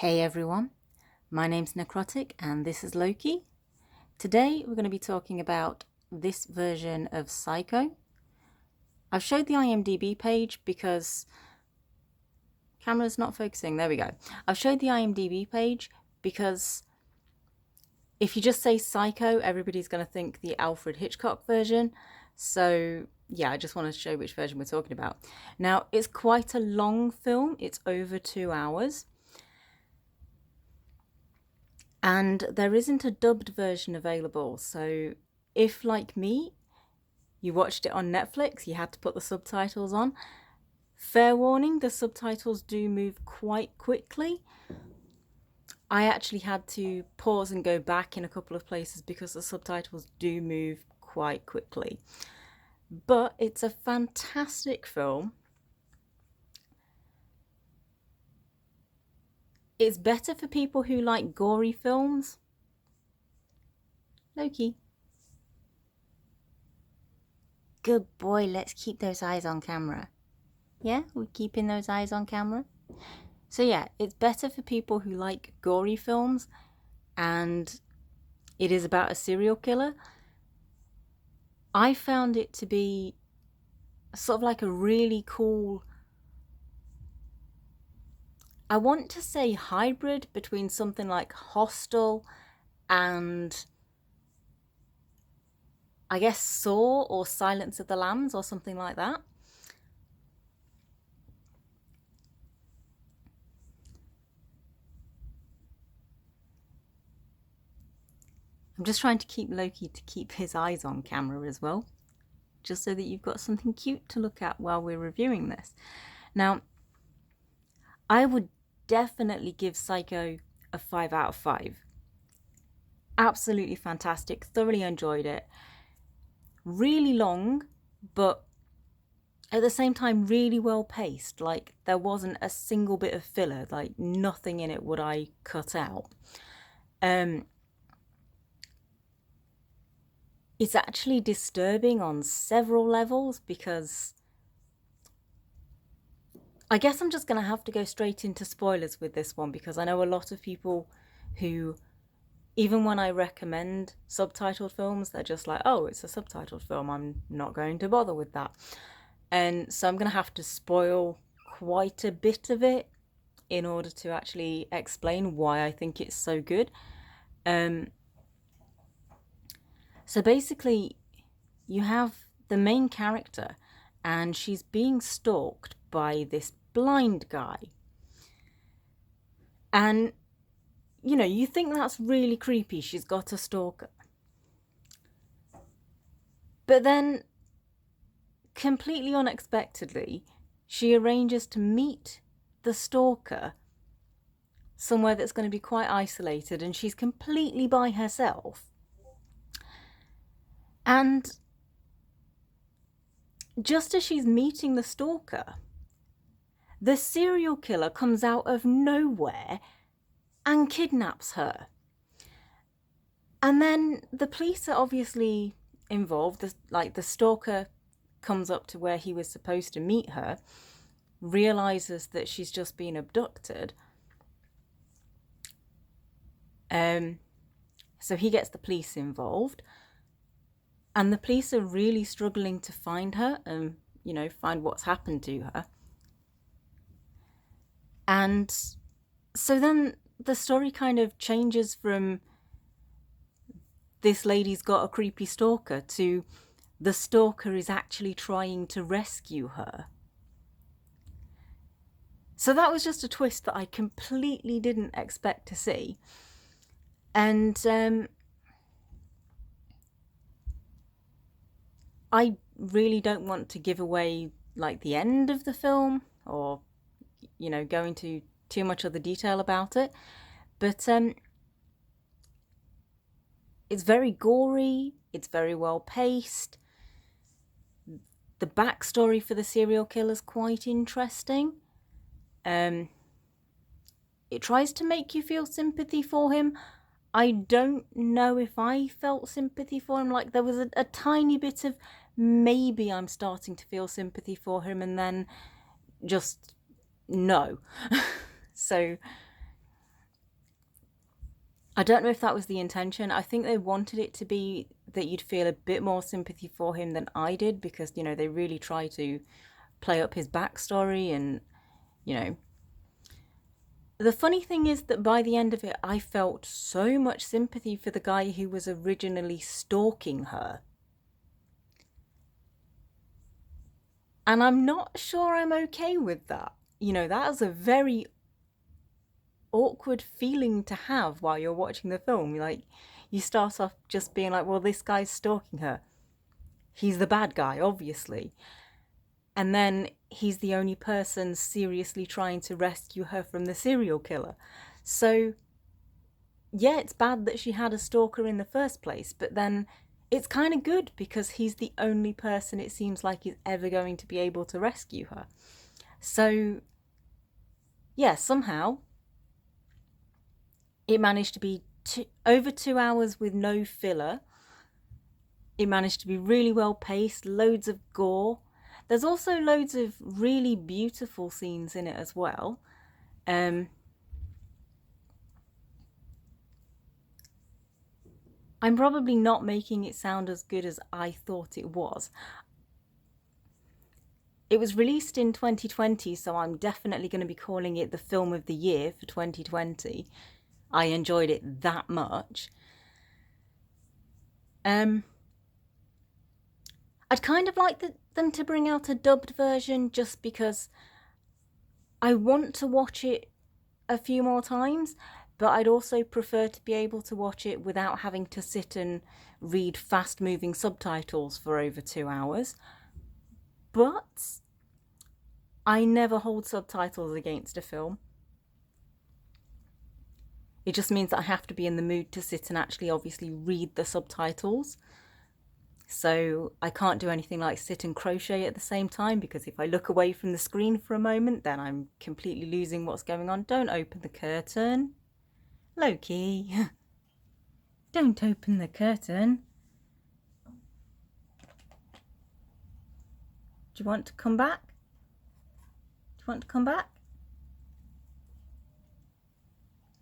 Hey everyone, my name's Nekrotikk and this is Loki. Today we're going to be talking about this version of Psycho. I've showed the IMDb page because camera's not focusing. There we go. I've showed the IMDb page because if you just say Psycho, everybody's going to think the Alfred Hitchcock version. So yeah, I just wanted to show which version we're talking about. Now, it's quite a long film. It's over 2 hours. And there isn't a dubbed version available. So if, like me, you watched it on Netflix, you had to put the subtitles on. Fair warning, the subtitles do move quite quickly. I actually had to pause and go back in a couple of places because the subtitles do move quite quickly. But it's a fantastic film. It's better for people who like gory films. Loki. Good boy, let's keep those eyes on camera. Yeah, we're keeping those eyes on camera. So yeah, it's better for people who like gory films, and it is about a serial killer. I found it to be sort of like a really cool, I want to say hybrid between something like Hostel and I guess Saw or Silence of the Lambs or something like that. I'm just trying to keep Loki to keep his eyes on camera as well, just so that you've got something cute to look at while we're reviewing this. Now, I would definitely give Psycho a 5 out of 5. Absolutely fantastic, thoroughly enjoyed it. Really long, but at the same time really well paced. Like, there wasn't a single bit of filler, like nothing in it would I cut out. It's actually disturbing on several levels because I guess I'm just going to have to go straight into spoilers with this one, because I know a lot of people who, even when I recommend subtitled films, they're just like, oh, it's a subtitled film, I'm not going to bother with that. And so I'm going to have to spoil quite a bit of it in order to actually explain why I think it's so good. So basically, you have the main character and she's being stalked by this blind guy. And, you know, you think that's really creepy. She's got a stalker. But then, completely unexpectedly, she arranges to meet the stalker somewhere that's going to be quite isolated, and she's completely by herself. And just as she's meeting the stalker, the serial killer comes out of nowhere and kidnaps her. And then the police are obviously involved. The stalker comes up to where he was supposed to meet her, realizes that she's just been abducted. So he gets the police involved. And the police are really struggling to find her and, you know, find what's happened to her. And so then the story kind of changes from this lady's got a creepy stalker to the stalker is actually trying to rescue her. So that was just a twist that I completely didn't expect to see. And I really don't want to give away like the end of the film or, you know, go into too much of the detail about it. But it's very gory, it's very well paced. The backstory for the serial killer is quite interesting. It tries to make you feel sympathy for him. I don't know if I felt sympathy for him. Like, there was a tiny bit of maybe I'm starting to feel sympathy for him, and then just no. So I don't know if that was the intention. I think they wanted it to be that you'd feel a bit more sympathy for him than I did, because, you know, they really try to play up his backstory. And, you know, the funny thing is that by the end of it, I felt so much sympathy for the guy who was originally stalking her. And I'm not sure I'm okay with that. You know, that is a very awkward feeling to have while you're watching the film. Like, you start off just being like, well, this guy's stalking her. He's the bad guy, obviously. And then he's the only person seriously trying to rescue her from the serial killer. So, yeah, it's bad that she had a stalker in the first place, but then it's kind of good because he's the only person it seems like is ever going to be able to rescue her. So, yeah, somehow it managed to be over 2 hours with no filler. It managed to be really well paced, loads of gore. There's also loads of really beautiful scenes in it as well. I'm probably not making it sound as good as I thought it was. It was released in 2020, so I'm definitely going to be calling it the film of the year for 2020. I enjoyed it that much. I'd kind of like them to bring out a dubbed version just because I want to watch it a few more times, but I'd also prefer to be able to watch it without having to sit and read fast-moving subtitles for over 2 hours. But I never hold subtitles against a film. It just means that I have to be in the mood to sit and actually obviously read the subtitles. So I can't do anything like sit and crochet at the same time, because if I look away from the screen for a moment, then I'm completely losing what's going on. Don't open the curtain. Loki, don't open the curtain. Do you want to come back? Do you want to come back?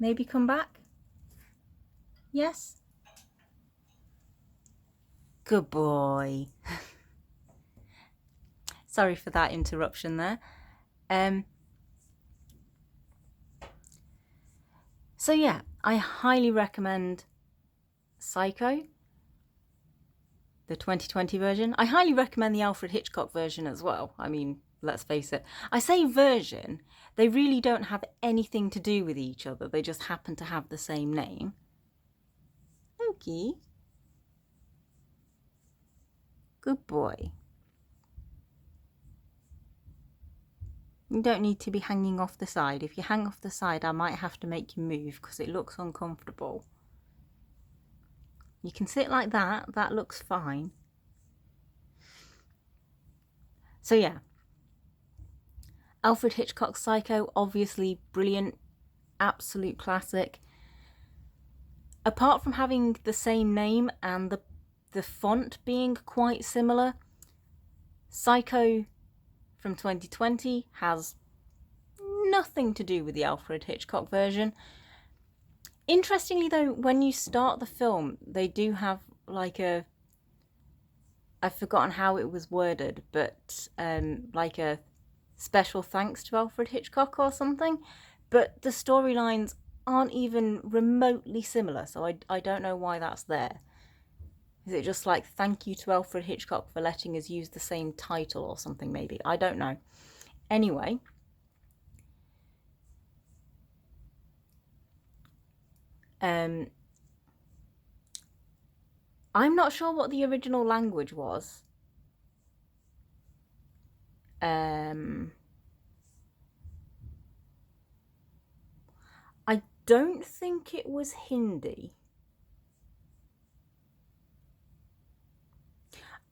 Maybe come back? Yes? Good boy. Sorry for that interruption there. So yeah, I highly recommend Psycho, the 2020 version. I highly recommend the Alfred Hitchcock version as well. I mean, let's face it. I say version, they really don't have anything to do with each other. They just happen to have the same name. Loki. Good boy. You don't need to be hanging off the side. If you hang off the side, I might have to make you move because it looks uncomfortable. You can sit like that. That looks fine. So yeah. Alfred Hitchcock's Psycho, obviously brilliant, absolute classic. Apart from having the same name and the font being quite similar, Psycho from 2020 has nothing to do with the Alfred Hitchcock version. Interestingly though, when you start the film, they do have like a, I've forgotten how it was worded, but like a special thanks to Alfred Hitchcock or something, but the storylines aren't even remotely similar, so I don't know why that's there. Is it just like thank you to Alfred Hitchcock for letting us use the same title or something maybe? I don't know. Anyway, I'm not sure what the original language was. I don't think it was Hindi.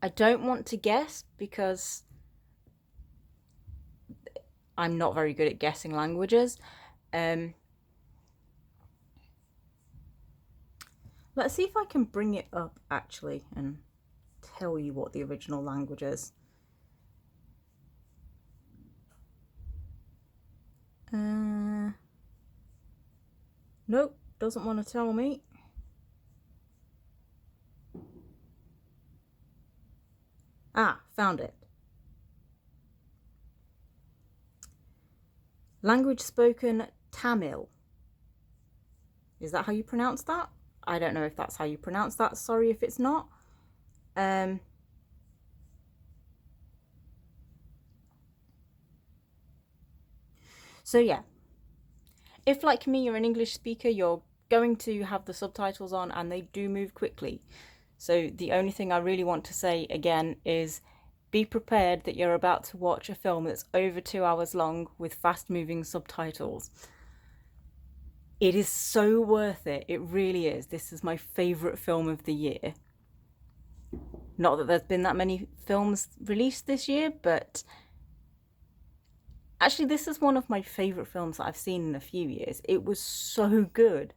I don't want to guess because I'm not very good at guessing languages. Let's see if I can bring it up actually and tell you what the original language is. Nope, doesn't want to tell me. Ah, found it. Language spoken Tamil. Is that how you pronounce that? I don't know if that's how you pronounce that. Sorry if it's not. So yeah, if like me, you're an English speaker, you're going to have the subtitles on and they do move quickly. So the only thing I really want to say again is be prepared that you're about to watch a film that's over 2 hours long with fast moving subtitles. It is so worth it. It really is. This is my favourite film of the year. Not that there's been that many films released this year, but actually this is one of my favourite films that I've seen in a few years. It was so good.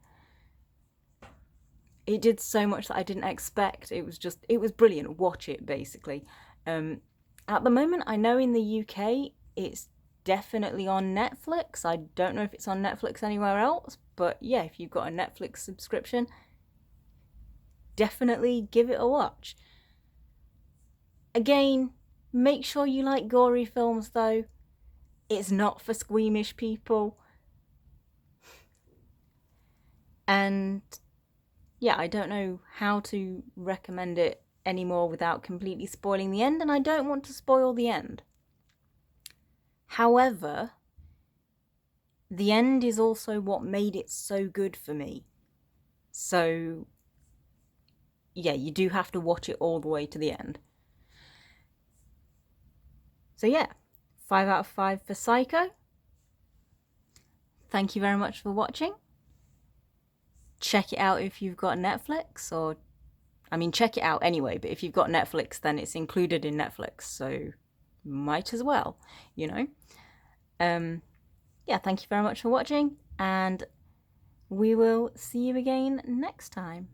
It did so much that I didn't expect. It was brilliant. Watch it, basically. At the moment, I know in the UK, it's definitely on Netflix. I don't know if it's on Netflix anywhere else, but yeah, if you've got a Netflix subscription, definitely give it a watch. Again, make sure you like gory films though. It's not for squeamish people. And yeah, I don't know how to recommend it anymore without completely spoiling the end, and I don't want to spoil the end. However, the end is also what made it so good for me. So yeah, you do have to watch it all the way to the end. So yeah, 5 out of 5 for Psycho. Thank you very much for watching. Check it out if you've got Netflix, or I mean check it out anyway, but if you've got Netflix then it's included in Netflix, so might as well, you know. Yeah, thank you very much for watching, and we will see you again next time.